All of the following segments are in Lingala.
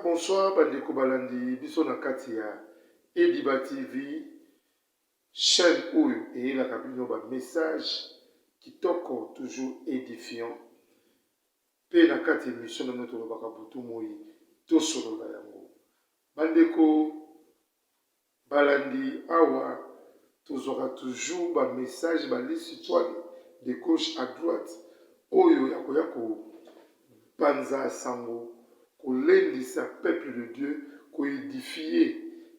Bonsoir, Bandeko Balandi, biso na kati ya Ediba TV, chaîne oyo et la cabine ba message kitoko toujours édifiant. Pe na kati émission na notre lobaka butu moi to solo la yango. Bandeko Balandi awa tozora toujours ba message ba l'histoire de gauche à droite oyo ya ko panza sango. Kolendisa peuple de Dieu, koédifier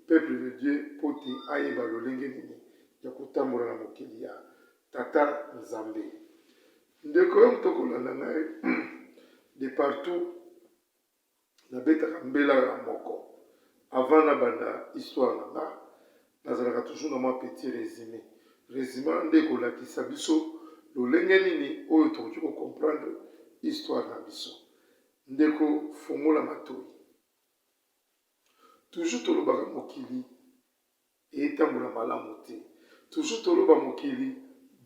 peuple de Dieu, poti ayeba lolenge nini ya kotambola na mokili ya tata Nzambe. Ndeko yo tokolanda ngai de partout na betaka mbela ya moko. Avant na banda histoire na nga, nazalaka toujours na mwa petit résumé. Résumé ndeko lakisa biso lolenge nini oyo tokoki ko comprendre histoire na biso. Ndeko fongola matoi. Toujours tolobaka mokili etambola malamu te. Toujours toloba mokili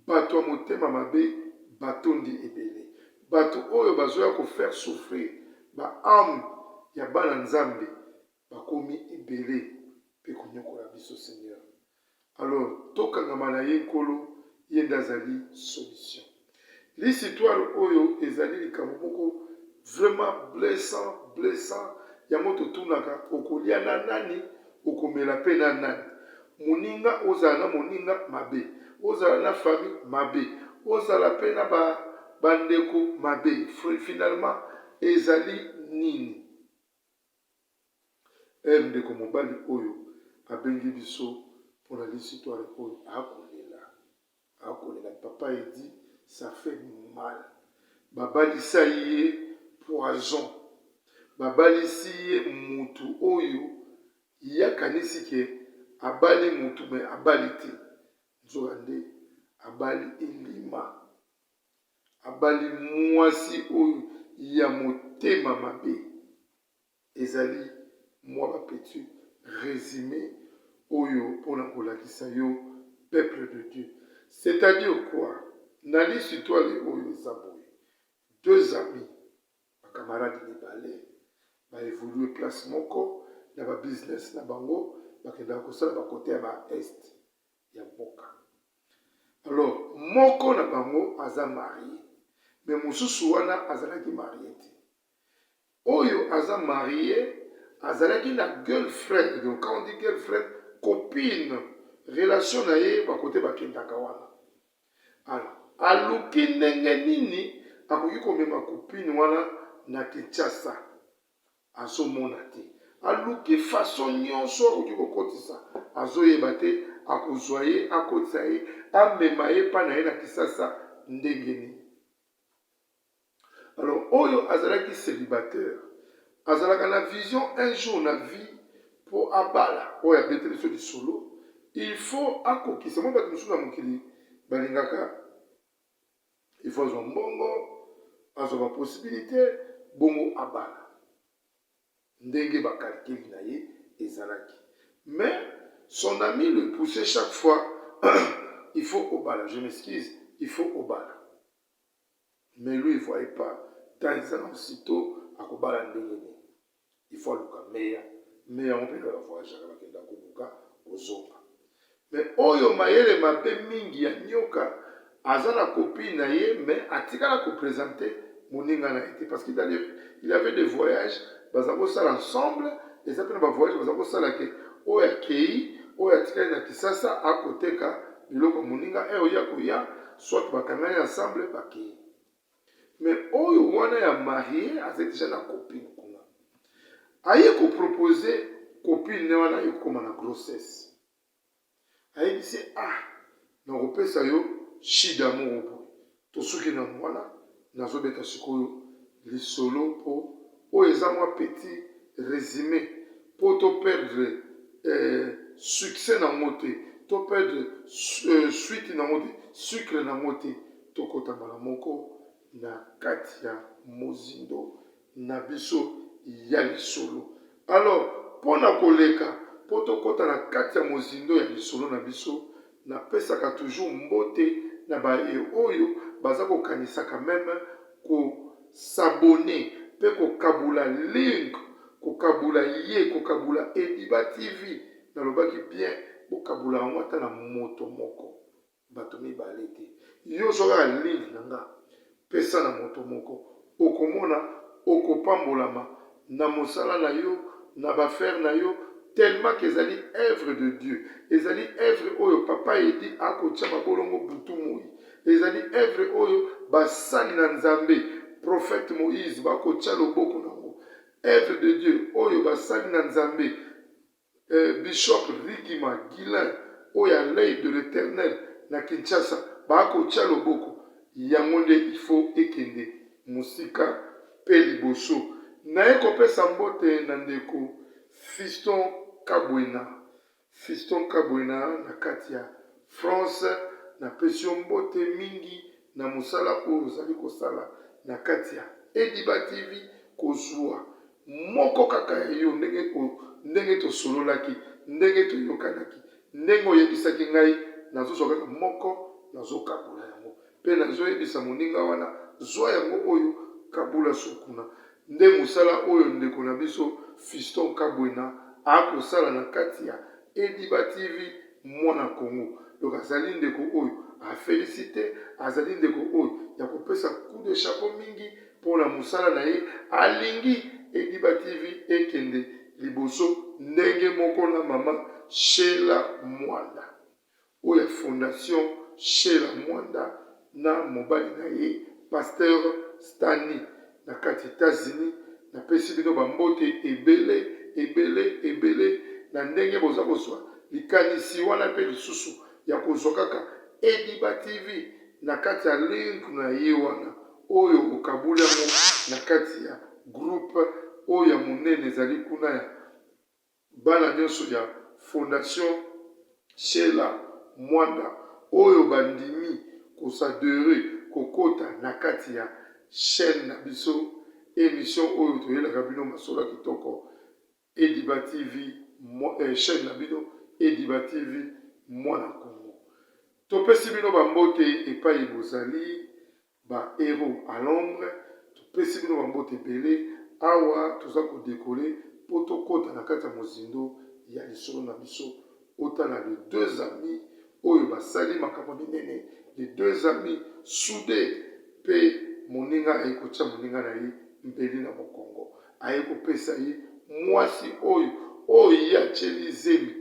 bato ya motema mabe batondi ebele. Bato oyo bazoya ko faire souffrir ba âme ya bana Nzambe bakomi ebele pe konyokola biso Seigneur. Alors tokangama na ye nkolo ye nde azali solution. L'histoire oyo ezali likambo moko vraiment blessant. Yamoto tunaka okolia na nani okomela pe na nani. Moninga ozala na moninga mabe. Ozala na famille mabe. Ozala pe na bandeko mabe. Finalement ezali nini. Ndeko mobali oyo abengi biso pour la l'histoire oyo akolela. Papa il dit ça fait mal. Babalisa ye poison. Babalisi ye mutu oyo yakanisi ke abali mutu me abali te. Nzokande abali elima. Abali mwasi oyo ya motema mabe. Ezali mwa ba petit résumé oyo pona kolakisa yo peuple de Dieu. C'est-à-dire quoi? Nali l'histoire oyo ezaboye. Deux amis, ma camarade Nibale, va évoluer place moko, na ba business na bango, ba kenda ko sala ba côté ya ba est ya mboka. Alors, moko na bango aza marié, mais mususu wana azalaki marié te. Oyo aza marié, azalaki na girlfriend, donc quand on dit girlfriend, copine, relation na ye ba côté ba kendaka wana. Alors, aluki ndenge nini akoki komema copine wana na Kinshasa azomona te. Aluki façon nyonso akoki kokotisa azoyeba te akozwa ye akotisa ye amema ye pa na ye na Kinshasa ndenge nini. Alors oyo azalaki célibataire azalaka na vision un jour na vie po abala oyo abeteli so lisolo il faut akokisa mo bato mosusu na mokili balingaka il faut azwa mbongo azwa possibilité bongo abala ndenge bakalkili na ye ezalaki. Mais son ami le poussait chaque fois il faut obala, je m'excuse, il faut obala. Mais lui il voyait pas tant ezala aussitôt akobala ndenge ni il faut aluka meya on peut la voyage bakenda kobuka ozonga. Mais oyo mayele mabe mingi ya nyoka aza na copine na ye mais atikala ko présenter moninga na été parce qu'il avait des voyages bazako sala ensemble et ça peut ba voyage bazako sala ke oya kei oya tikala na Kisasa akoteka biloko moninga oya koya soit bakangani ensemble bakei. Mais oyo wana ya marié a déjà na copine kuna aye ko proposer copine wana yokoma na grossesse. Aye dit na kopesa yo shida moko tosuki na mwana nazobeta sikoyo lisolo po oyo eza mwa petit résumé po to perdre succès na mote to perdre suite na mote sucre na mote to kota bala moko na kati ya mozindo na biso ya lisolo. Alors pona koleka po to kota na kati ya mozindo ya lisolo na biso na pesaka toujours mbote na ba oyo baza ko kanisa quand même ko s'abonner pe ko kabula link kokabula ye kokabula Ediba TV nalobaki bien kokabula yango ata na moto moko bato mibale te yo soka ligne nanga pesa na moto moko okomona okopambolama na mosala na yo na bafere na yo tellement que ezali œuvre de Dieu ezali œuvre oyo papa edi akotia mabolongo butu moi ezali œuvre oyo basali na Nzambe prophète Moïse bakotia loboko nango œuvre de Dieu oyo basali na Nzambe Bishop Rigima Guilin oyo à l'œil de l'Éternel na Kinshasa bakotia loboko yango nde il faut ekende musika pe liboso naye kopesa mbote na ndeko Fiston Kabwena na kati ya France na pesio mbote mingi na mosala oyo ozali kosala na kati ya Ediba TV kozwa moko kaka ya yo ndenge tosololaki ndenge toyokanaki ndenge oyebisaki ngai nazozwa kaka moko nazokabula yango mpe nazoyebisa moninga wana zwa yango oyo kabula sokuna nde mosala oyo ndeko na biso Fiston Kabwena akosala na kati ya Ediba TV mwana Kongo donc azali ndeko oyo afélicité azali ndeko oyo ya kopesa coup de chapeau mingi mpona mosala na ye alingi Ediba TV ekende liboso ndenge moko na mama Sheila Mwanda oyo fondation Sheila Mwanda na mobali na ye pasteur Stani na kati États-Unis na pesi bino bambote ebele na ndenge boza kozwa likanisi wana mpe lisusu ya kozwa kaka Ediba TV na kati ya link na ye wana oyo okabula mo na kati ya groupe oyo ya monene ezali kuna ya bana nyonso ya fondation Sheila Mwanda oyo bandimi kosadere kokota na kati ya chaîne na biso émission oyo toyelaka bino masolo kitoko Ediba TV chaîne na bino Ediba TV mwana Kongo topesi bino bambote epai bozali ba héros à l'ombre topesi bino bambote ebele awa toza kodekole po tokota na kati ya mozindo ya lisolo na biso otala les deux amis oyo basali makambo minene les deux amis soudés pe moninga ayekotia moninga na ye mbeli na mokongo ayekopesa ye mwasi oyo ye atieli zemi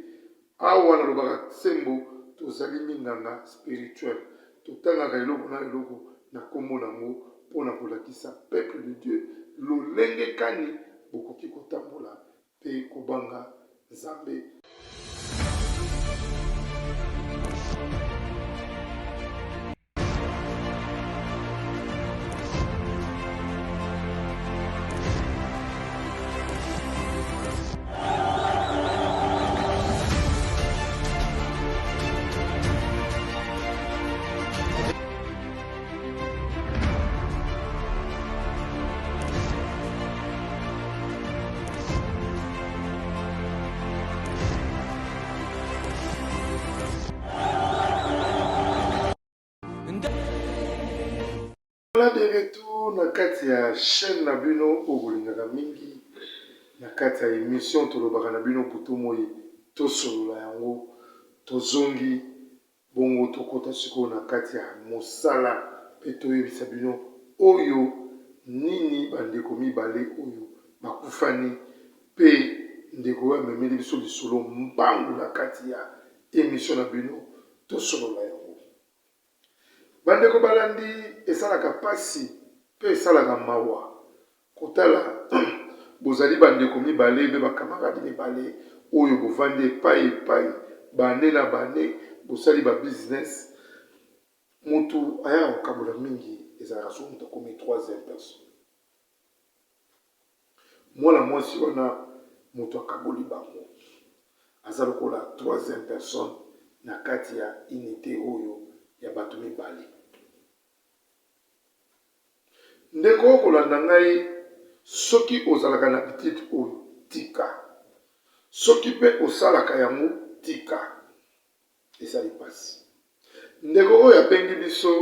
awa nalobaka sembo tozali minganga spirituel totangaka eloko na eloko na kombo nango mpona kolakisa peuple de Dieu lolenge kani bokoki kotambola mpe kobanga Nzambe. Voilà de retour na kati ya chaîne na bino obolingaka mingi na kati ya émission tolobaka na bino butu moi tosolola yango tozongi bongo tokota sikoyo na kati ya mosala mpe toyebisa bino oyo nini bandeko mibale oyo bakufani mpe ndeko oyo amemeli biso lisolo mbangu na kati ya émission na bino tosolola yango bandeko balandi esalaka pasi mpe esalaka mawa kotala bozali bandeko mibale mpe bakamaradi mibale oyo bovandi epai bane na bane bosali babusiness motu aya kokabola mingi ezalaka so moto akomi 3e personne mwana mwasi wana moto akaboli bango aza lokola 3e personne na kati ya unité oyo ya bato mibale ndeko okolanda ngai soki ozalaka na petite oyo tika soki mpe osalaka yango tika esali pasi ndeko oyo abengi biso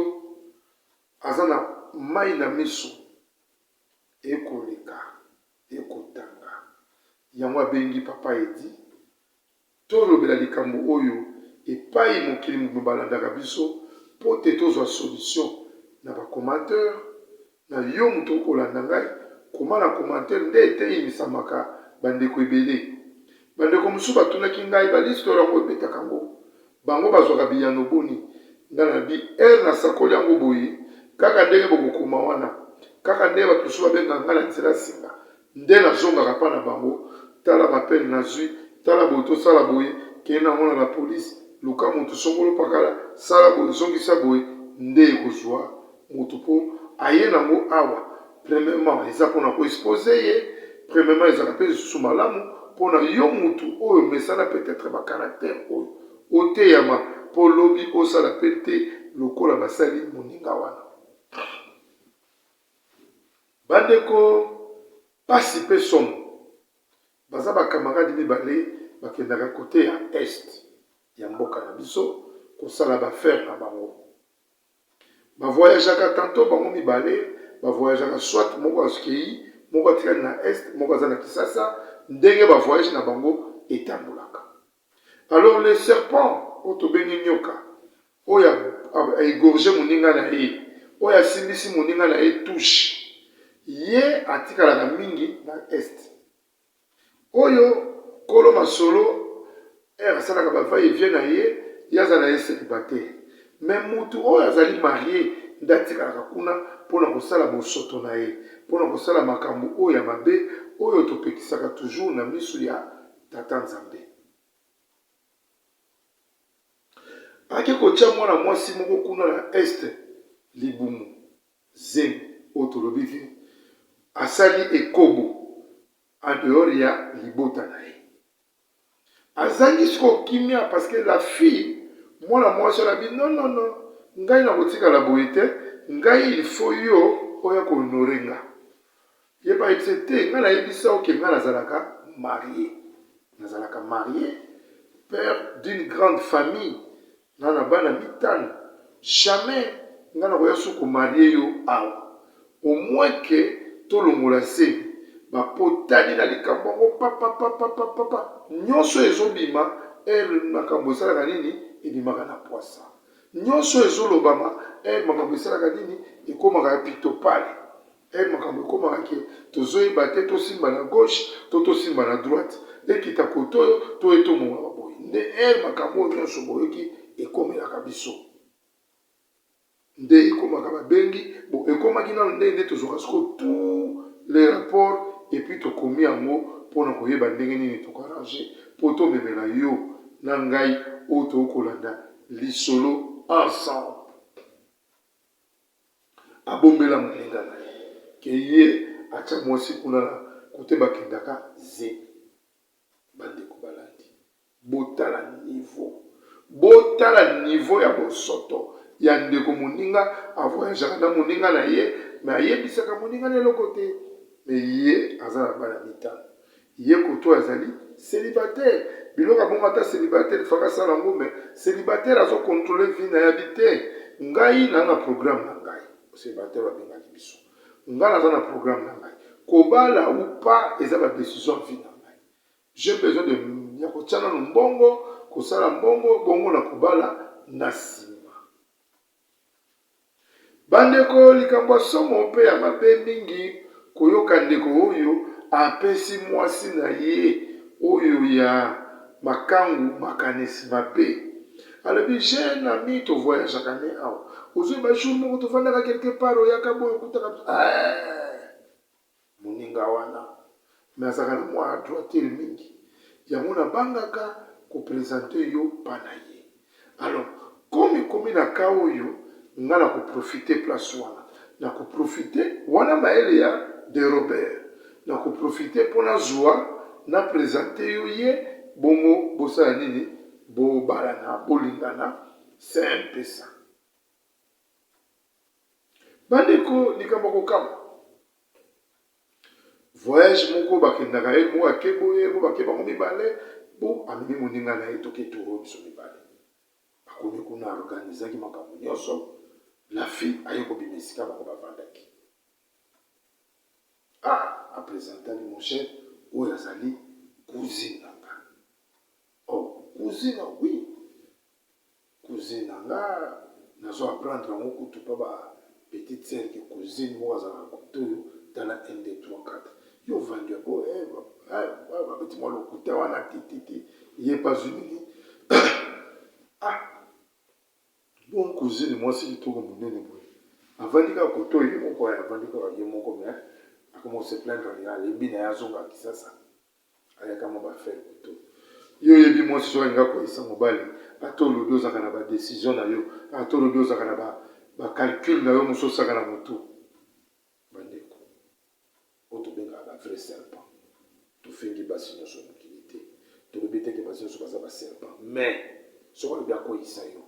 aza na mai na miso ekoleka ekotanga yango abengi papa edi tolobela likambo oyo epai mokili mobimba alandaka biso mpo te tozwa solution na bacommentaire na yo moto okolanda ngai koma na commentaire nde eteyimisamaka bandeko ebele. Bandeko mosusu batunaki ngai balistoire yango ebetaka yango bango bazwaka biyano boni nga na bi ere nasakoli yango boye kaka ndenge bokokoma wana kaka ndenge bato mosusu babengaka ngai na nzela singa nde nazongaka mpa na bango. Tala mapele nazwi tala boye tosala boye kende nango na la polise luka moto songolo pakala sala boye zongisa boye nde ekozwa moto mpo aye nango awa. Premièrement eza mpona koexpose ye, premièrement ezala mpe lisusu malamu mpona yo motu oyo mesana peut-être bakaraktere oyo oteyama mpo lobi osala mpe te lokola basali moninga wana. Bandeko pasi mpe somo baza bakamaradi mibale bakendaka kote ya este ya mboka na biso kosala bafere na bango. Bavoyageaka tanto bango mibale bavoyageaka soit moko askei moko atikali na este moko aza na Kisasa ndenge bavoyage na bango etambolaka. Alors le serpent oyo tobengi nyoka oyo aégorge moninga na ye oyo asimbisi moninga na ye touche ye atikalaka mingi na este oyo kolo masolo asalaka bavai evie na ye aza na ye célibataire. Mais mutu oyo azali marie nde atikalaka kuna mpona kosala bosoto na ye mpona kosala makambo oyo ya mabe oyo topekisaka toujours na miso ya tata Nzambe. Ake kotia mwana mwasi moko kuna na este libumu zemi oyo tolobi asali ekobo en dehors ya libota na ye azangi siko kimia parce que la fille mwana mwasi alabi non ngai na kotikala boye te ngai il faut yo oya kohonore nga ye bayebisa te ngai nayebisa oke ngai nazalaka marié père d'une grande famille na bana mitano jamais ngai nakoya so komarie yo awa au moins ke tolongola se bapotani na likambo yango papa nyonso ezobima makambo esalaka nini ebimaka na poisa nyonso ezolobama makambo esalaka nini ekomaka ya pitopale makambo ekomaka ke tozoyeba te tosimba na gauche to tosimba na droite ekita kote oyo to etomongaka boye nde makambo oyo nyonso boyoki ekomelaka biso nde ekomaka babengi ekomaki nano nde tozwaka siko tout les rapports epuis tokomi yango mpona koyeba ndenge nini tokoarrange mpo tomemela yo na ngai oyo tokolanda lisolo ensemble. Abombela moninga na ye ke ye atia mwasi kuna na kote bakendaka ze. Bandeko balandi botala niveau ya bosoto ya ndeko moninga avoyageaka na moninga na ye me ayebisaka moninga na eloko te me ye aza na bana mitano ye koto azali célibataire biloko abongo ata célibataire faka sala yango me célibataire azokontrole vie na yabi te. Ngai na na programme na ngai célibataire babengaki biso ngai naza na programme na ngai kobala ou pas eza badécision vie na ngai j'ai besoin de ya kotia nano mbongo kosala mbongo bongo na kobala na nsima. Bandeko likambo ya somo mpe ya mabe mingi koyoka ndeko oyo apesi mwasi na ye oyo ya makangu makanisi mabe alobi jeune ami tovoyageaka ne awa ozwi bajour moko tovandaka quelque part oyaka boyo okutaka moninga wana me azalaka na mwa droiture mingi yango nabangaka kopresente yo mpa na ye. Alors komi na ka oyo nga na koprofite place wana na koprofite wana mayele ya de Robert na koprofite mpona zwa na présente yo ye bongo bosala nini bobalana bolingana c'est un peu ça. Bandeko likambo kokama voyage moko bakendaka ye moko akeboye mo bakebango mibale bo amemi moninga na ye toke toro biso mibale bakomi kuna organizaki makambo nyonso la fille aye kobima esika bango bavandaki apresentaki mon chef oyo azali cousine nanga. Oh, cousine, oui. Cousine nanga, nazo apprendre en kutu pa ba petite sœur qui cousine moi za kutu dans la 1 2 3 4. Yo vendu oh petit moi le kutu wana titi yé pas uni. Ah, bon cousine moi si tu comme monene boy. Avant dika koto yi mon ko avant dika yi mon ko mais a commencé plaindre les bina ya zonga kisasa. Aya kama ba faire koto. Yo yebi moi si soka nga ko isa mobali atolo doza kana ba décision na yo atolo doza kana ba calcul na yo muso saka na moto bandeko oto benga ba vrai serpent to fingi basi no so mukilité to bebete ke basi no so ba serpent mais soka bien ko isa yo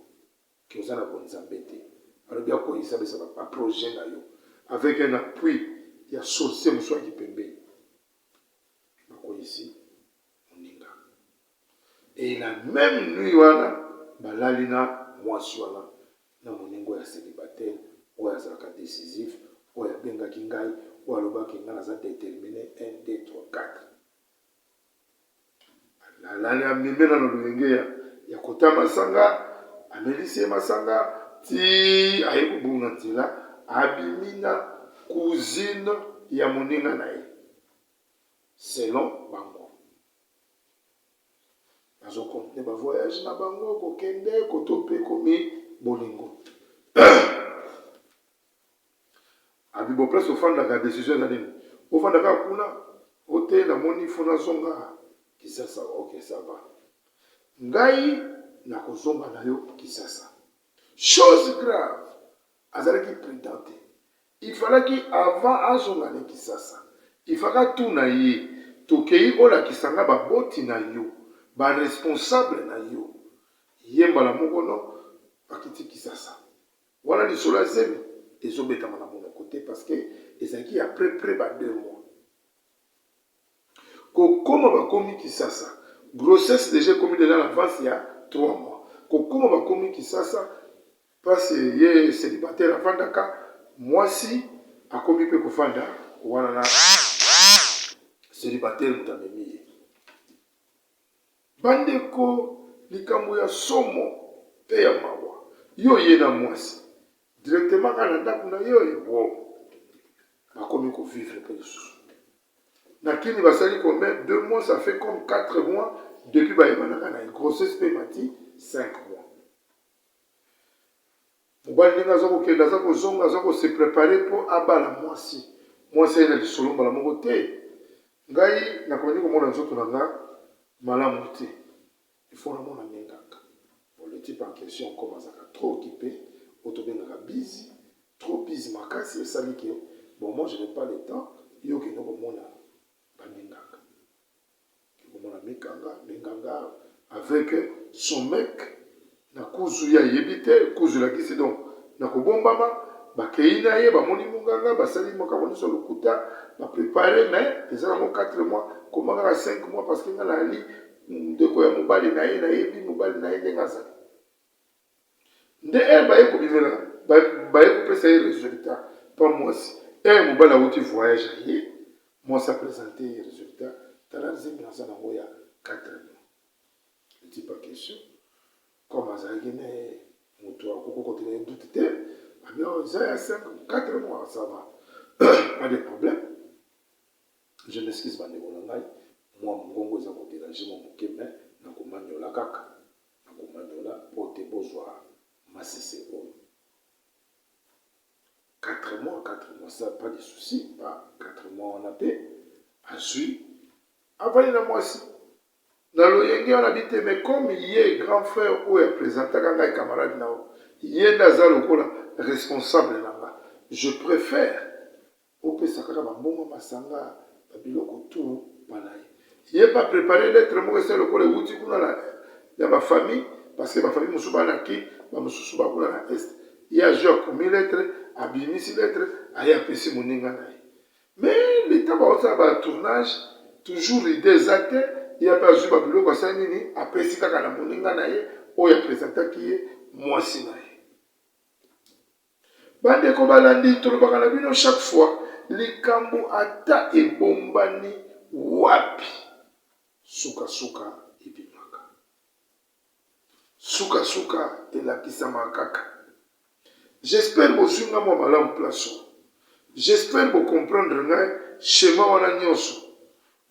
ki ozana bonzambe te alors bien ko isa besa ba projet na yo avec un appui ya sorcier muso ki pembe ba ko ici. Et la même nuit, balalina mwasi wana na moningo ya célibataire oyo azalaka décisif oyo abengaki ngai oyo alobaki ngai naza déterminé 1 2 3 4 alalani amemena na lolenge ya kota masanga amelisi ye masanga ti aye kobunga nzela abimi na cousine ya moninga na ye selon bango. Azo compte ba voyage na bango ko kende ko tope komi bolingo. Abi bo place ofanda ka décision na nini. Ofanda ka kuna ote na moni fona zonga kisasa OK ça va. Ngai na kozonga na yo kisasa. Chose grave. Azalaki prudente. Il fallait qu'avant azonga na kisasa. Il fallait tout na ye. Tokei ola kisanga ba boti na yo. Ba responsable na yo yemba la mokono akiti kisasa wana lisolo zemi ezobetama na mon côté parce que ezaki après près ba 2 mois kokoma bakomi kisasa grossesse déjà commis dans l'avance il y a 3 mois kokoma bakomi kisasa parce ye célibataire afandaka mwasi akomi pe kofanda wana na célibataire mutamemi bandeko likambo ya somo pe ya mawa yo ye na mwasi directement kana ndako na yo wo bakomi ko vivre pe lisusu nakini basali combien 2 mois ça fait comme 4 mois depuis bayebanaka na grossesse pe mati 5 mois mobali ndenge aza kokende aza kozonga aza kose préparer mpo abala mwasi mwasi aye na lisolo mbala moko te ngai nakomi komona nzoto na nga malamu te il faut na mona mengaka le type en question comme azaka trop occupé otobengaka busy trop busy makasi esali ke bon moi je n'ai pas le temps yo kende komona bamengaka komona menganga avec son mec na kuzu ya yebi te kuzu lakisi donc na kobombama bakei na ye bamoni monganga basali makambo nyonso lokuta baprépare mais eza nango 4 mois komaka 5 mois parce que nga nali ndeko ya mobali na ye nayebi mobali na ye ndenge azali nde baye kobimela baye kopesa ye résultat pa mwasi mobali awuti voyage ye mwasi apresente ye résultat tala nzembe naza nango ya 4 mois eti pa question comme azalaki na moto akoko kotela ye doute te abia eza ya 4 mois ça va pas de problème je m'excuse bandeko na ngai mwa mongongo eza koderange mwa moke me nakomanyola kaka nakomanyola po te bozwa masese oyo 4 mois ça pas de souci pas 4 mois wana pe azwi avali na mwasi na loyenge wana bi te mais comme ye grand frère oyo apresentaka ngai camarade na oyo ye nde aza lokola responsable na nga je préfère opesa kaka bambongo masanga babiloko tu wana ye pas préparé lettre moko esa lokola ewuti kuna ya bafamille parce que bafamille mosusu banaki bamosusu bakuna na este ye azwi akomi lettre abimisi lettre aye apesi moninga na ye mais leta baosala batournage toujours ide eza te ye ape azwi babiloko asali nini apesi kaka na moninga na ye oyo apresentaki ye mwasi na ye bandeko balandi tolobaka na bino chaque fois likambo ata ebombani wapi suka ebimaka. Suka elakisama kaka. J'espère que vous avez malamu place. J'espère que vous comprendre le schéma wana nyonso.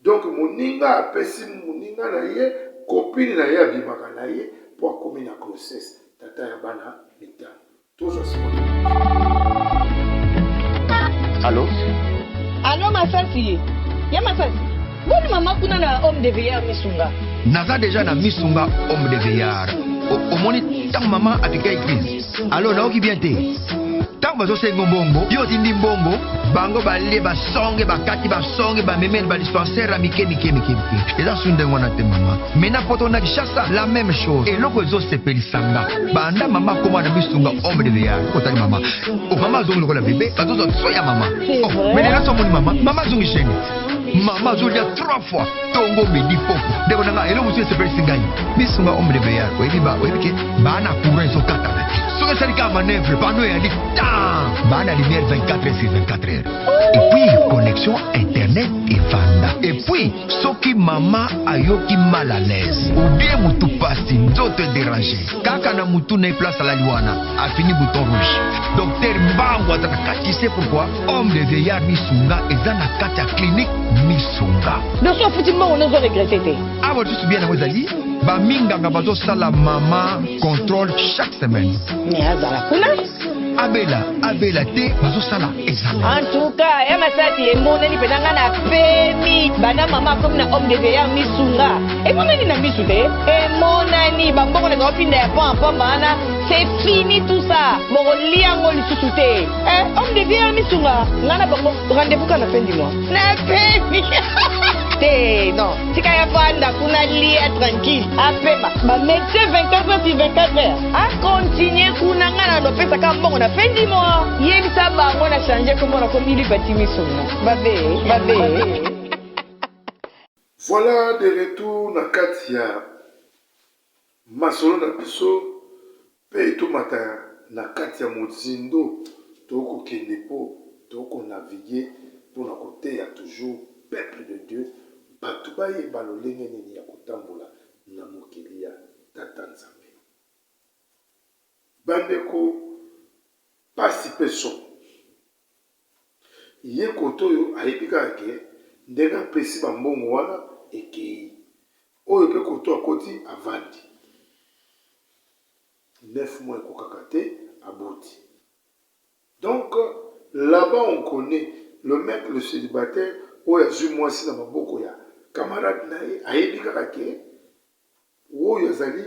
Donc moninga apesi moninga na ye copine na ye abimaka na ye pour komi na grossesse tata ya bana mitano. Toujours simple. Allô? Allô Masasi. Ya Masasi. Boni mama kuna na homme de veillard misunga. Naza déjà na misunga homme de veillard. Omoni tant maman atika église. Allô naoki bien te. Tant bazo sengo mbongo, yo tindi mbongo, bango balie basonge bakati basonge ba memene ba dispensaire amike mike. Eza sunde ngona te mama. Mena poto na Kishasa la même chose. Et loko zo sepelisanga. Banda mama koma na misunga homme de veillard. Kotali mama. O mama zongi lokola bébé, bazo zo soya mama. Oh, mais là so moni mama zongi cheni. Maman Zolia 3 fois Tongo Medi Popo Deko nanga Elo Musu Sepel Singayi Misunga homme de veillard Oyebi ke Bana courant so kata Soka salika manœuvre Pano ya li Tan Bana lumière 24h/24h Et puis connexion internet et vanda Et puis Soki mama ayoki mal à l'aise Ou bien mutu pasi Nzoto déranger Kaka na mutu na place à la liwana A fini bouton rouge Docteur Mbango ataka Tu sais pourquoi Homme de veillard Misunga Eza na kata clinique Misunga. Donc so futi mbongo nozo regretter te. Ah vous tu bien na wazali ba minganga bazo sala mama contrôle chaque semaine. Mais azala kuna Abela te bazo sala examen. En tout cas, ya Masasi emoneli penanga na pemi bana mama comme na homme de veillard misunga. Emoneli na misu te. Emonani bambongo na opinda ya papa bana. C'est fini tout ça. Bongo liango lisusu te. Homme de veillard misunga. Ngana bongo rendez-vous quand la fin du mois. Na pemi. Te non. Tika ya panda kuna lia tranquille. Apema. Ba médecin 24h/24h. A continuer kuna ngana do pesa ka bongo na fin du mois. Yebisa bango na changer comment na komi li petit misunga. Babe. Voilà de retour na Katia. Masolo na biso pe etomata na kati ya mozindo tokokende po tokonaviguer mpona koteya toujours peuple de Dieu bato bayeba lolenge nini ya kotambola na mokili ya tata Nzambe. Bandeko pasi mpe so ye koto oyo ayebi kaka ke ndenge apesi bambongo wana ekei oyo mpe koto akoti avandi 9 mois kokakate aboti. Donc là-bas on connaît le mec le célibataire oyo azwi mwasi na maboko ya camarade na ye ayebi kaka ke oyo azali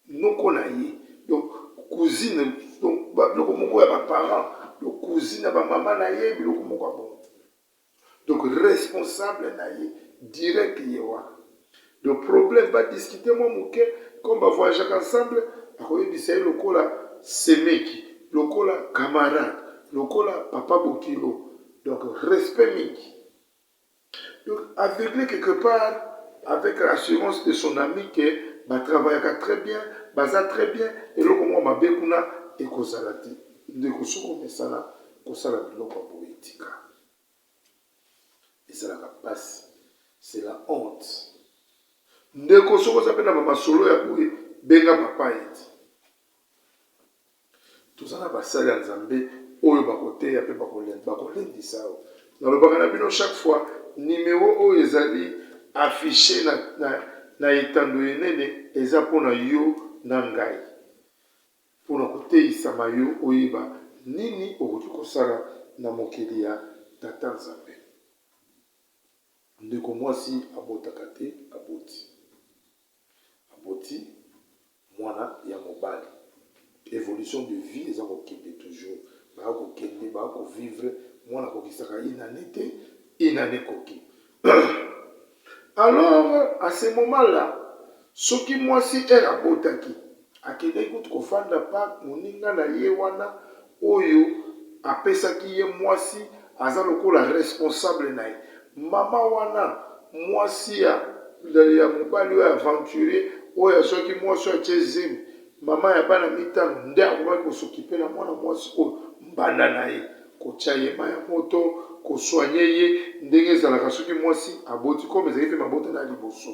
noko na ye donc cousine donc biloko moko ya baparent donc cousine ya bamama na ye biloko moko ya bongo donc responsable na ye direct ye wana le problème va discuter moi moke comme bavoyageaka ensemble akoyebisa ye lokola semeki lokola camarade lokola papa bokilo donc respect mingi donc aveuglé quelque part avec l'assurance de son ami que batravaillaka très bien baza très bien eloko mwa mabe kuna ekozala te ndeko soki omesana kosala biloko ya boye etika ezalaka mpasi c'est la honte ndeko soki oza mpe na bamasolo ya boye benga papa ete tozala basali ya Nzambe oyo bakoteya mpe bakolendisa oyo nalobaka na bino chaque fois numéro oyo ezali affiché na etando enene eza mpona yo na ngai mpona koteyisama yo oyeba nini okoki kosala na mokili ya tata Nzambe. Ndeko mwasi abotaka te aboti mwana ya mobali évolution de vie eza kokende toujours bakokende bakovivre mwana kokisaka inane te inane koki alors à ce moment là soki mwasi ere abotaki akendeki kutu kofanda pa moninga na ye wana oyo apesaki ye mwasi aza lokola responsable na ye mama wana mwasi ya mobali oyo aventurier oyo azwaki mwasi oyo atie zemi mama ya bana mitano nde akomaki kosokipe na mwana mwasi oyo mbanda na ye kotia ye ma ya moto kosoigne ye ndenge ezalaka soki mwasi aboti comme ezalaki mpe mabota na liboso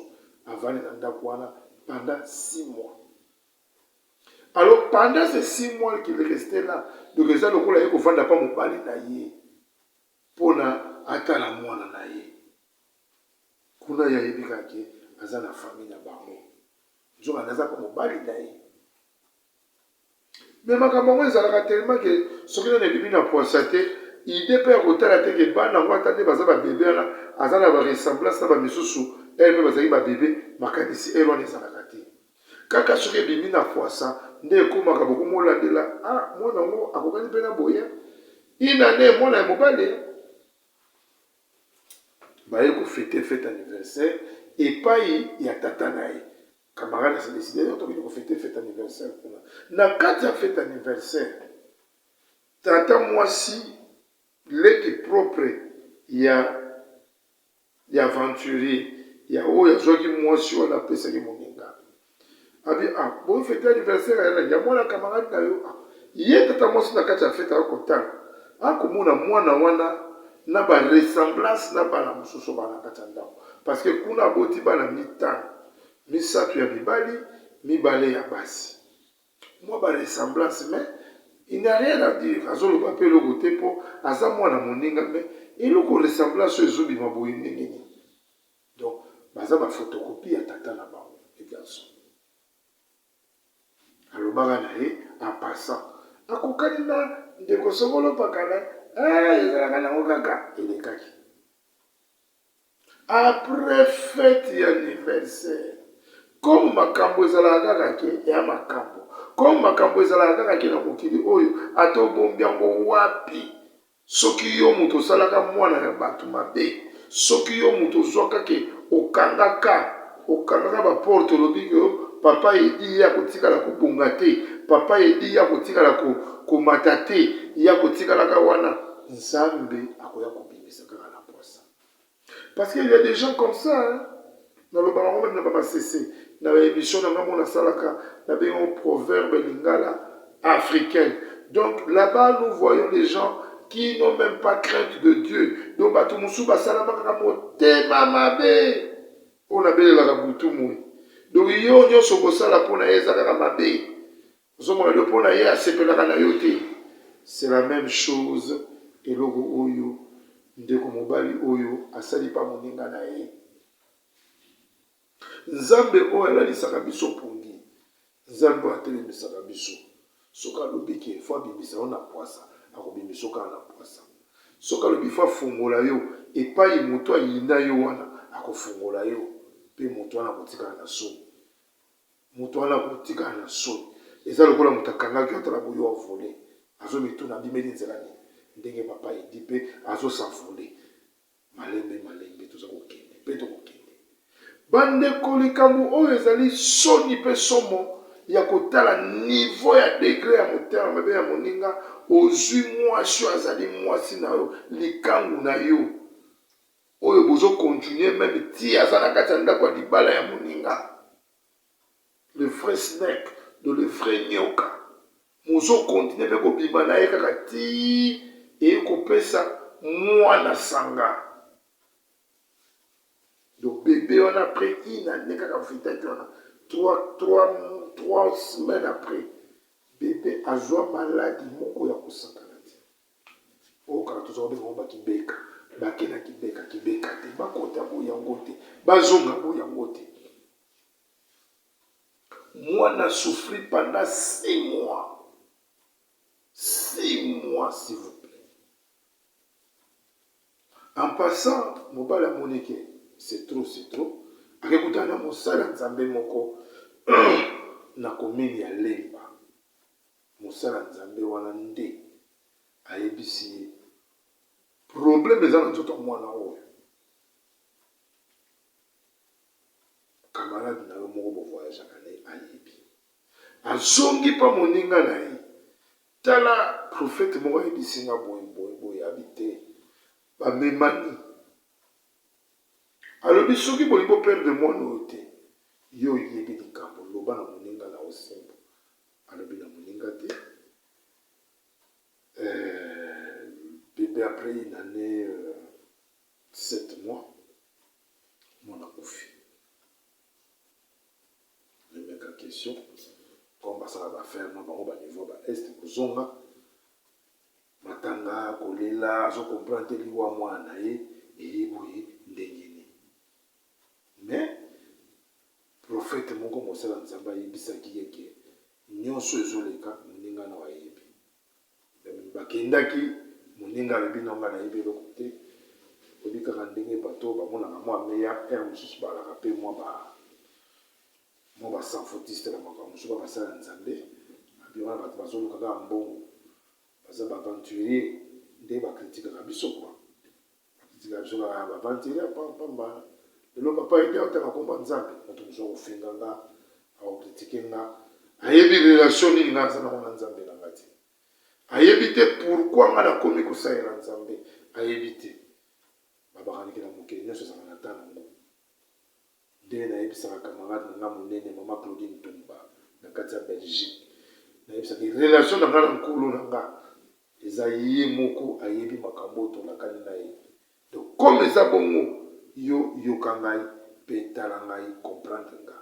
avandi na ndako wana pendant 6 mois. Alors pendant ces 6 mois qu'il est resté là, donc eza lokola ye kovanda pa mobali na ye mpona atala mwana na ye. Kuna yayebi kake aza na famille na bango. Nzoka naza pa mobali na ye. Mais makambo yango ezalaka tellement ke soki nani ebibi na poisa te, ide mpe ya kotala te ke bana yango ata nde baza babebe wana aza na baressemblance na bamisusu ele mpe bazalaki babebe makanisi ele wana ezalaka te. Kaka soki ebimi na poisa nde ekomaka bokomolandela mwana yango akokani mpe na boya ina nde mwana ya mobali baye kofete fete anniversaire epai ya tata na ye. Camarade s'est décidé de fêter fête anniversaire. Na kati ya fête anniversaire, tata mwasi leki propre ya aventurier ya oyo azwaki mwasi wana apesaki moninga. Abi bon fête anniversaire ya mwana camarade na yo. Ye tata mwasi na kati ya fête akotanga. Akomona mwana wana na ba ressemblance na bana mosusu bana kati ya ndako. Parce que kuna boti bana mitano. Misato ya mibali, mibale ya basi. Moi, ba ressemblance, mais il n'y a rien à dire. Azo le papier le côté pour aza moi na moninga, mais il y a une ressemblance sur les autres maboyi. Donc, baza ba photocopie à tata na ba les garçons. Alors baganae en passant. Akokani na ndeko songolo pakana, ezalaka na ngokaka elekaki. Après fête anniversaire. Comme makambo ezalaka kaka ya makambo, comme makambo ezalaka kaka na mokili oyo atobombi yango wapi, soki yo moto osalaka mwana ya bato mabe, soki yo moto ozwaka ke okangaka baporte olobi yo papa edi ya kotikala kobonga te, papa edi ya kotikala komata te, ya kotikalaka wana, nzambe akoya kobimisa kaka na posa. Parce qu'il y a des gens comme ça, hein? Dans le baron, on n'a pas cessé. Dans l'émission, on a un proverbe lingala africain. Donc là-bas, nous voyons des gens qui n'ont même pas crainte de Dieu. Donc, on a bien la boutou. Donc, c'est la même chose. Et logo oyo, ndeko mobali oyo, asali pa moninga na ye. Nzambe oyo alalisaka biso pongi. Nzambe oyo atelemisaka biso. Soka lobi ke fo abimisa yo na poisa, akobimisa yo kaka na poisa. Soka lobi fo afungola yo, epai moto ayinda yo wana, akofungola yo, pe moto wana akotikala na soni. Moto wana akotikala na soni. Eza lokola moto akangaki yo tala boyo avole. Azo mituna abimeli nzela nini. Ndenge papa edi pe azo s'envoler. Malembe toza kokende, pe to kokende. Bandeko likambo oyo ezali soni pe somo ya kotala niveau ya degré ya motema mabe ya moninga ozwi mwasi azali mwasi na yo likangu na yo oyo bozo continuer même ti aza na kati ya ndako ya libala ya moninga le vrai snake de le vrai nyoka mozo continuer pe kobima na ye kaka ti ekopesa mwana sanga. Donc bébé on a pris une année trois semaines après bébé a joué maladie moko ya kosakana te. O ka to zo be ngomba kibeka bakena kibeka te bakota bo yango te bazonga bo yango te. Moi n'a souffri pendant 6 mois. 6 mois s'il vous plaît. En passant mobala moneke c'est trop. Akekuta na mosala nzambe moko na komini ya Lemba. Mosala nzambe wana nde ayebisi problème eza na nzoto mwana oyo. Camarade na yo moko bo voyage akane ayebi. Azongi pa moninga na ye. Tala prophète moko ayebisi nga boye habité. Ba memani. Alors, soki bolingo perdre mwana oyo te yo yebi likambo loba na moninga na osembo alobi na moninga te bébé après une année 7 mois mwana kofi question comme ça va faire non bango ba niveau ba est kozonga matanga kolela zo comprendre liwa mwana ye boye ndengeni mais prophète moko mosala nzamba yebisaki yeke nyonso ezoleka moninga na wayebi bakendaki moninga alobi nanga nayebi eloko te obi kaka ndenge bato bamonaka mwa meya ere mosusu balaka mpe mwa basanfotiste na makambo mosusu basala nzambe abi wana bato bazoluka kaka mbongo baza baaventurier nde bakritikaka biso kwa bakritikaka biso kaka baaventurier pamba lelo papa ede aotaka komba nzambe moto mosusu akofenga nga akokritike nga ayebi relation nini nga aza nango na nzambe na nga te ayebi te pourkui nga nakomi kosalela nzambe ayebi te babakanikela mokili nyonso ezala na ta nango nde nayebisaka camarade na nga monene mama Claudine Tumba na kati ya Belgique nayebisaki relation na nga na nkolo na nga eza ye moko ayebi makambo tolakani na ye donc comme eza bongo yo yoka ngai mpe tala ngai comprendre nga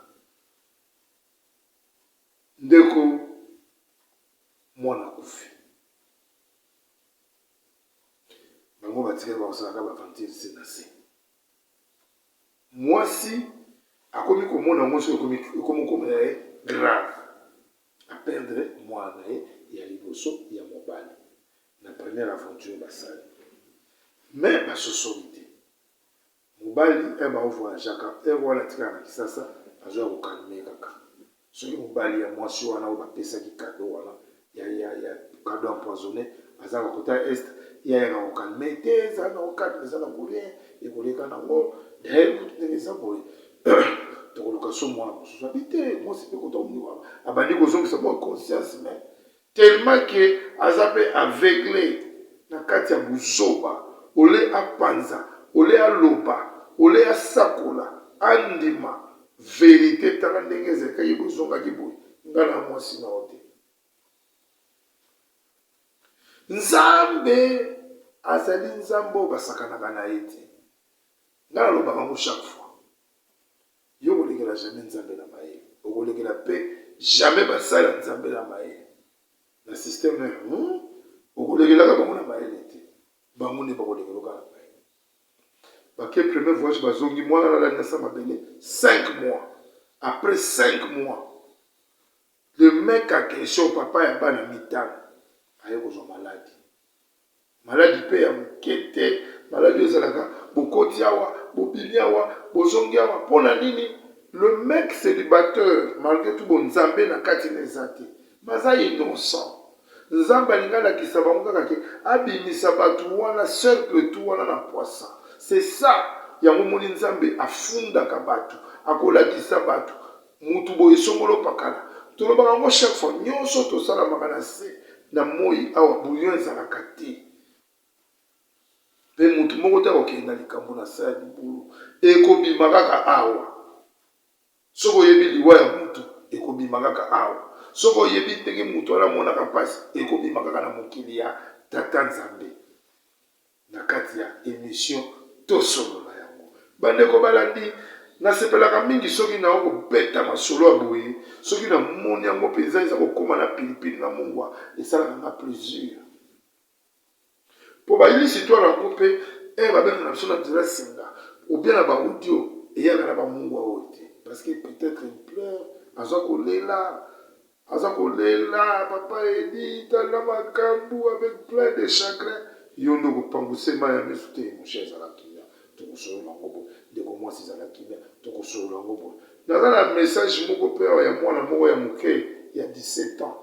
ndeko mwana kufi bango batikali bakosalaka bavantire se na se mwasi akomi komona yango soki ekomi komela ye grave aperdre mwana ye ya liboso ya mobali na première aventure basali mais basosoli te mobali baovoyageaka wana tikala na kisasa azoya kokalme kaka soki mobali ya mwasi wana oyo bapesaki kado wana ya kado empoisonné aza bakota ya este yayaka kokalme te eza na okadre eza na korien ekoleka nango daye kutu ndenge eza boye tokoluka so mwana mosusu abi te mwasi mpe kota omniwa abandi kozongisa mwa conscience mais tellement ke aza mpe aveugle na kati ya buzoba ole apanza ole aloba ole asakola andima vérité tala ndenge ezalaka ye bozongaki boye nga na mwasi na o te nzambe azali nzambe oyo basakanaka na ye te nga nalobaka ngo chaque fois yo kolekela jamais nzambe na mayele okolekela mpe jamais basala nzambe na mayele na systeme okolekelaka bango na mayele te bango nde bakolekelaka na mayele bake premier voyage bazongi mwana nalali na sa mabele 5 mois après 5 mois le mec a question papa ya bana mitano aye kozwa maladi mpe ya moke te maladi ezalaka bokoti awa bobili awa bozongi awa mpona nini le mec célibataire malgré tout bonzambe na kati na eza te baza innocent nzambe alingi alakisa bango kaka ke abimisa bato wana cercle tu wana na poisson c'est ça yango moni nzambe afundaka bato akolakisa bato mutu boye songolo pakala tolobaka yango chaque fois nyonso tosalamaka na se na moi awa bouillon ezalaka te mpe mutu moko te akokenda likambo na se ya libulu ekobima kaka awa soki oyebi liwa ya mutu ekobima kaka awa soki oyebi ndenge mutu wana amonaka mpasi ekobima kaka na mokili ya tata nzambe na kati ya émission tosolola yango bandeko balandi nasepelaka mingi soki na okobeta masolo ya boye soki na moni yango mpenza eza kokóma na pilipili na mungwa esalaka nga plaisir mpo bayilisi to yango mpe babengaka na biso na nzela singa obien na baaudio eyaka na bamungwa oyo te parce que peut-être il pleure aza kolela papa edi tala makambo avec plein de chagrin yo nde kopanguse mai ya miso te moshe ezalaki ya tokosolola yango boye ndeko mwasi ezalaki ya tokosolola yango boye naza na message moko mpe awa ya mwana moko ya moke ya 17 ans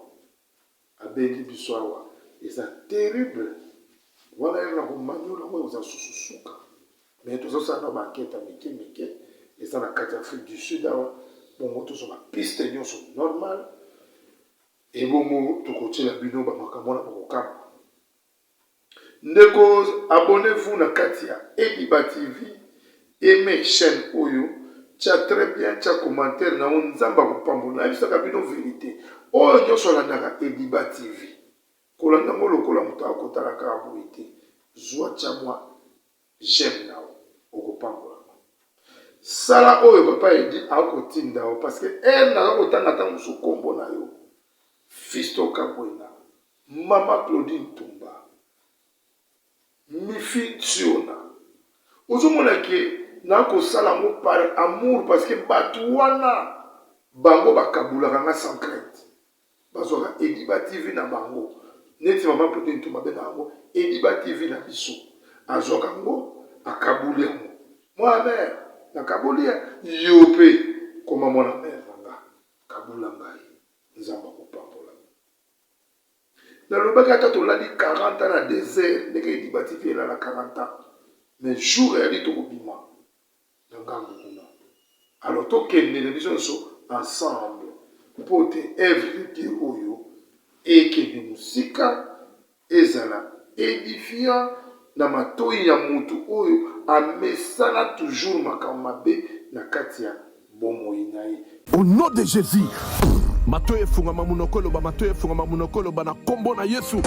abengi biso awa eza terrible wana ye na komanyola ngo eza sususuka mais tozosala na bankete ya mike eza na kati ya Afrique du Sud awa bongo tozwa bapiste nyonso normal ebongo tokotiela bino bamakambo na bakokamba ndeko abonnez-vous na kati ya Ediba TV aimez chaîne oyo tia très bien tia commentaire na nzamba kopambola nayebisaka bino vérité oyo nyonso alandaka Ediba TV kolanda ngo lokola moto akotala kaka boye te zwa tia mwa j'aime nao okopambola sala oyo papa edi akotinda o parce que elle n'a kotanga ta musu kombo na yo Fisto Kabwena mama Claudine Tumba Mifi Tsiona ozomona ke na kosala ngo par amour parce que bato wana bango bakabulaka nga sans crainte bazwaka Ediba TV na bango neti mama Claudine Tumba benga yango Ediba TV na biso azwaka ngo akabuli yango moi mère nakabuli yo pe koma mwana mère nanga kabula ngai nzamba kopambola nalobaki ata tolali 40 ans na désert ndenge Ediba TV elala 40 ans mais jour eyali tokobima na ngambo kuna alors tokende na biso nyonso ensemble mpo te everyday oyo ekende mosika ezala édifiant na matoi ya mutu oyo amesana toujours makambo mabe na kati ya bomoi na ye. Au nom de Jésus, matoye fungama munokolo ba matoye fungama munokolo ba na kombo na Yesu.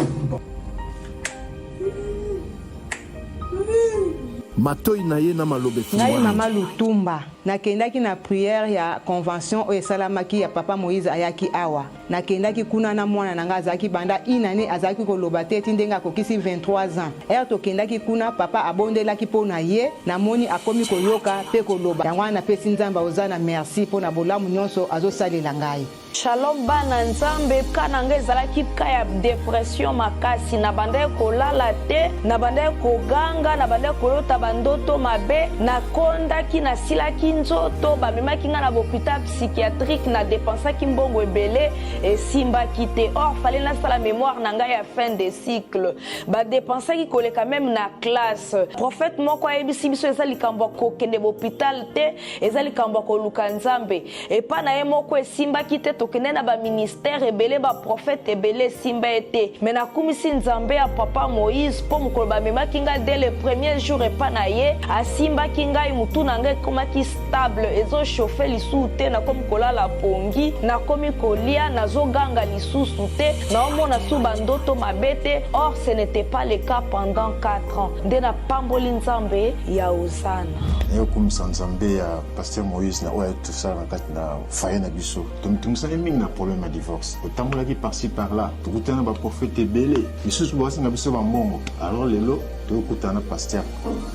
Matoi na ye na malobe fungwa. Ngai mama Lutumba nakendaki na prière ya convention oyo esalamaki ya papa Moïse ayaki awa nakendaki kuna na mwana nanga azalaki banda inane azalaki koloba te eti ndenge akokisi 23 ans ere tokendaki kuna papa abondelaki mpo na ye namoni akomi koyoka mpe koloba yango wana napesi nzambe oza na merci mpo na bolamu nyonso azosalela ngai. Shalom bana nzambe kana nga ezalaki ka ya depression makasi na banda kolala te na banda koganga na banda kolota bandoto mabe na kondaki na silaki nzoto bamemaki nga na hôpital psychiatrique na dépensaki mbongo ebele esimbaki te or fallait nasala mémoire na ngai ya fin de cycle badépensaki koleka même na classe prophète moko ayebisi biso eza likambo ya kokende hôpital te eza likambo ya koluka nzambe epa na ye moko esimbaki te tokende na baministère ebele baprofete ebele esimba ete me nakumisi nzambe ya papa Moïse mpo mokolo bamemaki ngai dès le premier jour epa na ye asimbaki ngai mutu na ngai ekomaki stable ezochauffe lisusu te nakomi kolala pongi nakomi kolia nazoganga lisusu te naomona su bandoto mabe te or ce n'était pas le cas pendant 4 ans nde napamboli nzambe ya Osana nayokumisa nzambe ya pasteur Moïse na oyo tosala na kati na faye na biso tomitungisaki mingi na problème ya divorce totambolaki par-ci par-là tokutana na baprofete ebele misusu bakosinga biso bambongo alors lelo tokutana na pasteur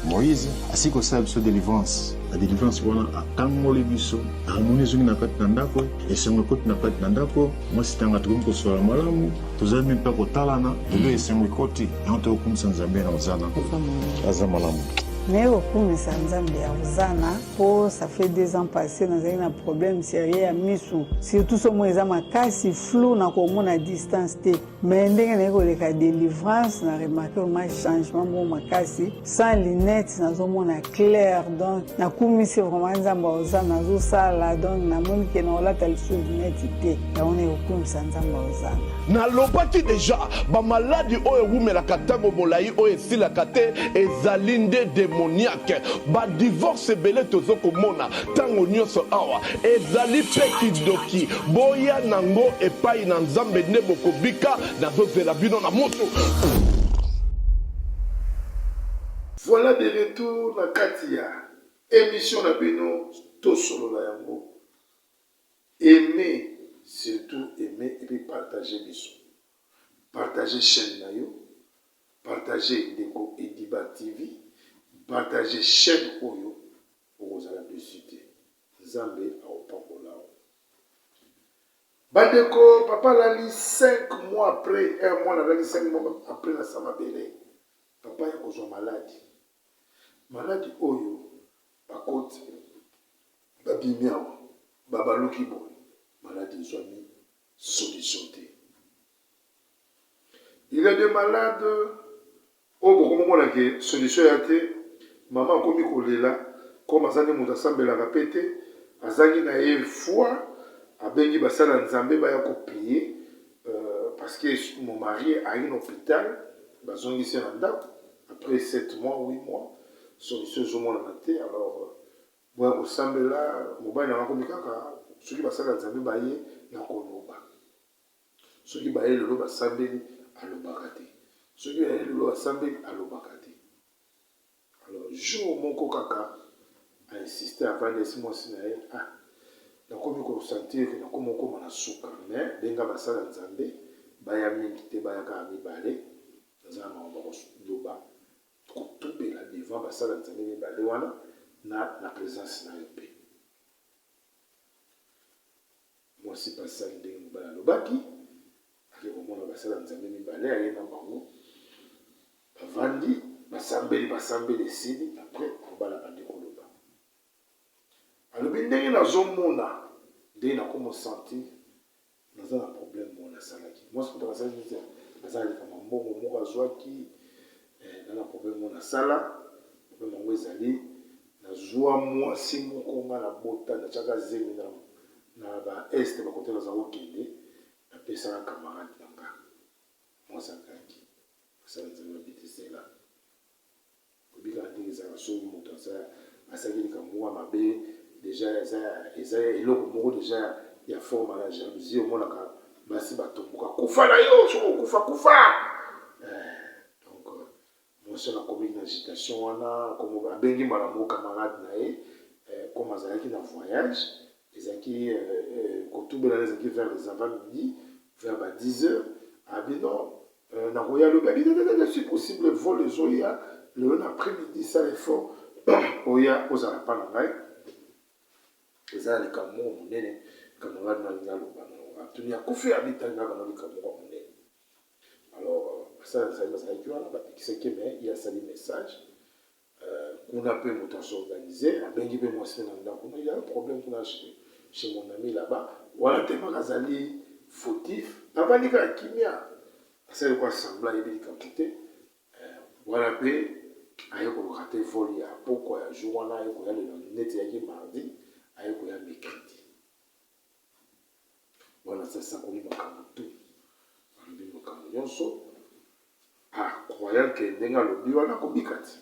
Moïse asi kosala biso délivrance la délivrance wana akangoli biso harmonie ezongi na kati na ndako esengo ekoti na kati na ndako mwasi tanga tokomi kosola malamu tozali mpe mpe kotalana lelo esengo ekoti yango tokokumisa nzambe na Osana aza malamu. Mais au kumisa nzambe ya Osana po ça fait 2 ans passés dans un problème sérieux à misu surtout so mo eza makasi flou na komona distance te mais ndenge na ko leka délivrance na remarqué un changement mo makasi sans lunettes na zo mona clair donc na kumisi vraiment nzambe ya Osana zo sala donc na moni ke na olata lisu lunettes te ya on est kumisa nzambe ya Osana na lobaki déjà ba maladie oyo wumelaka tango molai oyo esilaka te ezali nde démoniaque ba divorce ebele tozokomona tango nyonso awa ezali mpe kidoki boya nango epai na nzambe nde bokobika nazozela bino na moto. Voilà de retour na kati ya émission na bino tosolola yango aimer surtout aimer et puis partager biso partager chaîne na yo partager ndeko Ediba TV partager chaîne oyo okozala dessus te nzambe aopambola bandeko papa lali 5 mois après 1 mois nalali 5 mois après na sama bele papa ya kozwa maladi oyo bakoti babimi awa babaluki boye maladi ezwami solution te. Il y a des malades oyo bokomomona ke solution ya te mama akomi kolela comme azangi moto asambelaka pe te azangi na ye foi abengi basala nzambe baya koprie parce que mon mari a un hôpital bazongisi na ndako après 7 mois 8 mois solution ezomonana te alors boya kosambela mobali na makomi kaka soki basala nzambe baye na koloba soki baye lelo basambeli alobaka te soki baye lelo basambeli alobaka te alors jour moko kaka insisté avant de 6 mois sinaye ah nakomi ko sentir que nakomi ko na suka mais benga basala nzambe baya mingi te baya ka mibale za maomba ko loba ko tubela devant basala nzambe mibale wana na présence na yo pe moi si pasal ndenge bala lobaki ake komona basala nzambe mibale ayena bango bavandi basambeli esili après kobala bandi koloba alobi ndenge nazomona ndenge nakomosentir naza na problème moko nasalaki moi soki nasalaki nazalaka mambongo moko azwaki na problème moko nasala problème yango ezali nazwa mwasi moko nga na bota natiaka zemi na baeste bakote naza kokende napesaka camarade na nga mwasi akaki asala nzambe babitesela kobika ndenge ezalaka soki moto asalaki likambo moko mabe déjà eza eloko moko déjà ya forme ya jalousie omonaka basi batomboka kufa na yo soki okufa donc mwasi nakomi na agitation wana komo abengi mbala moko camarade na ye comme azalaki na voyage ezalaki kotubela na ezalaki vers les avant midi vers ba 10 heures abi non nakoya lobi abi si possible vol ezoya lelo après-midi sala effort oya ozala mpa na ngai eza likambo moko monene camarade nalingi aloba atuni akufi abitangaka na likambo moko monene alors basala nzambe bazalaki wana bapekisaki me ye asali message kuna mpe moto asorganize abengi mpe mwasi na ndako kuna il y a un problème kuna chez mon ami là-bas wana temaka azali fautif avandi kaka kimia asali kwa sembla yebi likambo te wana mpe aye koluka te vol ya pokwa ya jour wana aye koya lelo neti yaki mardi aye koya mercredi wana sasakoli makambo tu alobi makambo nyonso croyant ke ndenge alobi wana kobika te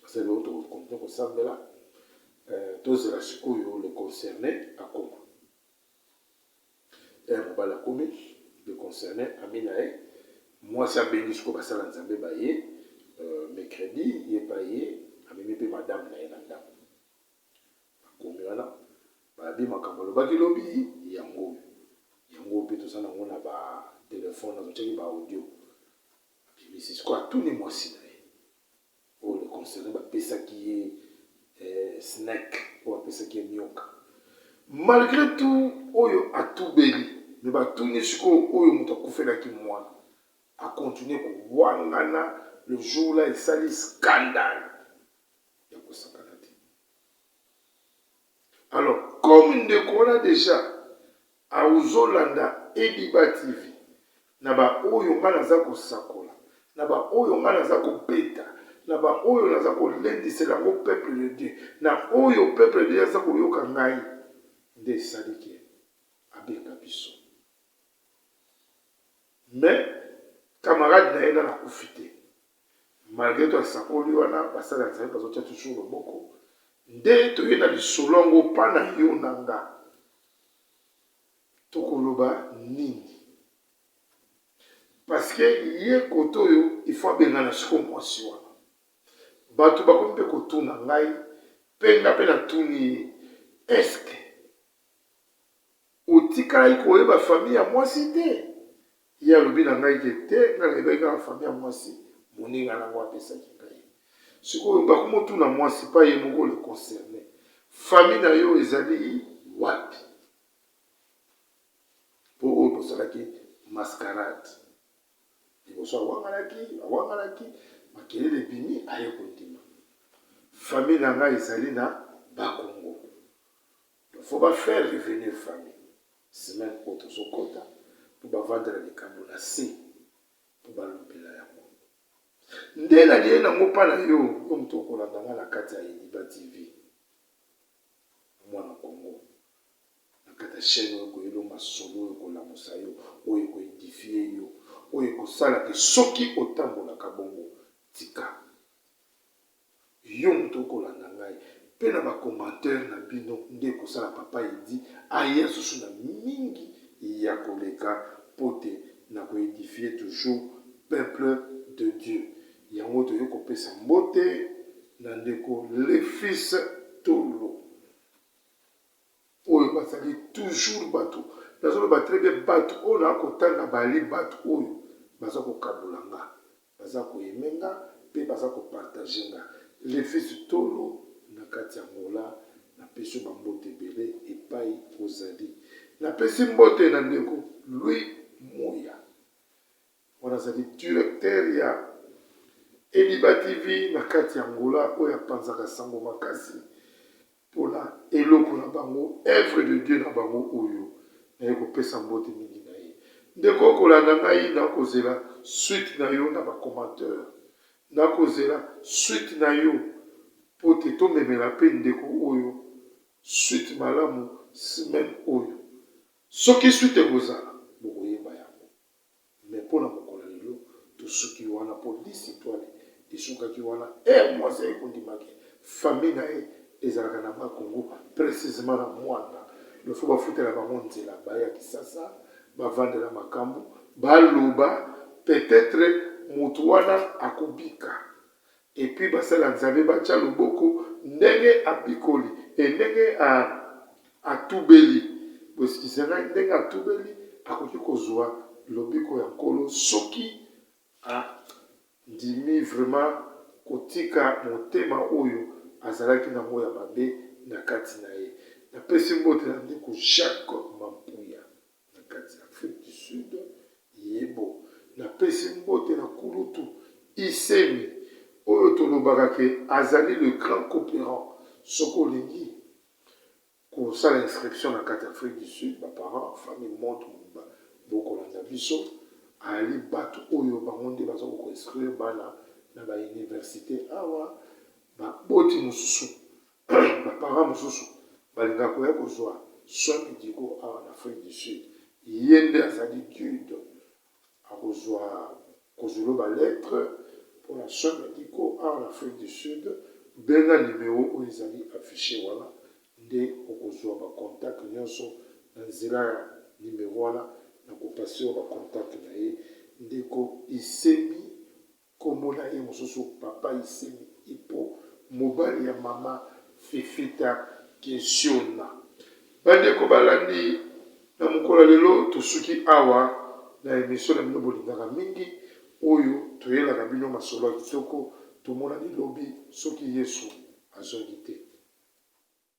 asali oyo tokokontinue kosambela tozela sikoyo le concerné akoma mobali akomi le concerné ami na ye mwasi abengi sikoyo basala nzambe baye mercredi ye pa ye amemi mpe madame na ye na ndako akomi wana babi makambo alobaki lobi yango mpe toza nango na batelefone azotiaki baaudio abimisi sikoyo atuni mwasi na ye oyo le concerné bapesaki ye snack oyo bapesaki ye nyoka malgré tout oyo atubeli me batuni sikoyo oyo moto akufelaki mwana akontinue kowangana le jour là esali scandale ya kosakana te alors comme ndeko wana déjà auzolanda Ediba TV na baoyo nga naza kosakola na baoyo nga naza kobeta na baoyo naza kolendisela yango peuple de Dieu na oyo peuple de Dieu aza koyoka ngai nde esaliki abenga biso mais camarade na ye nga nakufi te malgré to asakoli wana basala ya nzambe bazotia toujours loboko nde toye na lisolo yango mpa na yo na nga tokoloba nini parce que ye kote oyo ifo abengana siko mwasi wana bato bakomi mpe kotuna ngai mpe nga mpe natuni ye eske otikalaki koyeba famille ya mwasi te ye alobi na ngai ke te nga nayebaki kaka famille ya mwasi moninga nango apesaki ngai sikoyo bakomotuna mwasi pa ye moko le concerné famille na yo ezali wapi mpo oyo bosalaki mascarade liboso awangalaki makelele bimi aye kondima famille na ngai ezali na bakongo faut bafaire revenir famille semaine oyo tozokota mpo bavandela likambo na se mpo balobela yango nde nalie nango mpa na yo moto okolanda nga na kati ya Ediba TV mwana kongo na kati ya chaîne oyo koyelo masolo oyo kolamusa yo oyo ekoedifie yo oyo ekosala ke soki otambolaka bongo tika yo moto okolanda ngai mpe na bacommentaire na bino nde ekosala papa edi aya susu na mingi ya koleka mpo te na koedifie toujours peuple de Dieu yango toye kopesa mbote Nandeko, les fils Tolo. Oyo basali toujours bateau. Nazo ba très bien bateau. On a kotanga bali bateau oyo. Baza ko kabulanga. Baza ko yemenga. Pe baza ko partager nga. Les fils Tolo na kati ya ngola na pesi bambote belé epai ozali. Na pesi mbote na ndeko Louis Moya. On a zali directeur ya Eliba TV na kati ya ngola oyo apanzaka sango makasi pona eloko na bango œuvre de Dieu na bango oyo na kopesa mbote mingi na ye. Ndeko kolanda ngai na kozela suite na yo na ba commentaire. Na kozela suite na yo pote to memela pe ndeko oyo suite malamu semaine oyo. Soki suite kozala bokoyeba yango. Mais pona mokola lelo to soki wana po discipline esukaki wana mwasi ekondimaki famille na ye ezalaka na Congo précisément na mwana lofo bafutela bango nzela baya kisasa bavandela makambo baloba peut-être mutu wana akobika et puis basala nzambe batya loboko ndenge abikoli et ndenge atubeli bosikisanga ndenge atubeli akoki kozwa lobiko ya nkolo soki ndimi vraiment kotika motema oyo azalaki na moya mabe na kati na ye. Na pesi mbote na ndeko Jacques Mampuya na kati ya Afrique du Sud yebo. Na pesi mbote na kulutu Isemi oyo tolobaka ke azali le grand coopérant soko olingi kosala inscription na kati ya Afrique du Sud ba parents famille monte bokolanda biso ali bato oyo bango nde baza koinscrire bana na ba université awa baboti mosusu baparents mosusu balinga koya kozwa soins médicaux awa na Afrique du Sud ye nde azali guide kozwa balettre pour la soins médicaux awa na Afrique du Sud benga numéro oyo ezali affiché wana nde okozwa bacontact nyonso na nzela ya numéro wana na kopasi oyo bacontact na ye ndeko Isemi kombo na ye mosusu papa Isemi ipo mobali ya mama Fifita Kesiona. Bandeko balandi na mokolo lelo tosuki awa na émission na bino bolingaka mingi oyo toyelaka bino masolo ya kitoko tomona lilobi soki Yesu azongi te.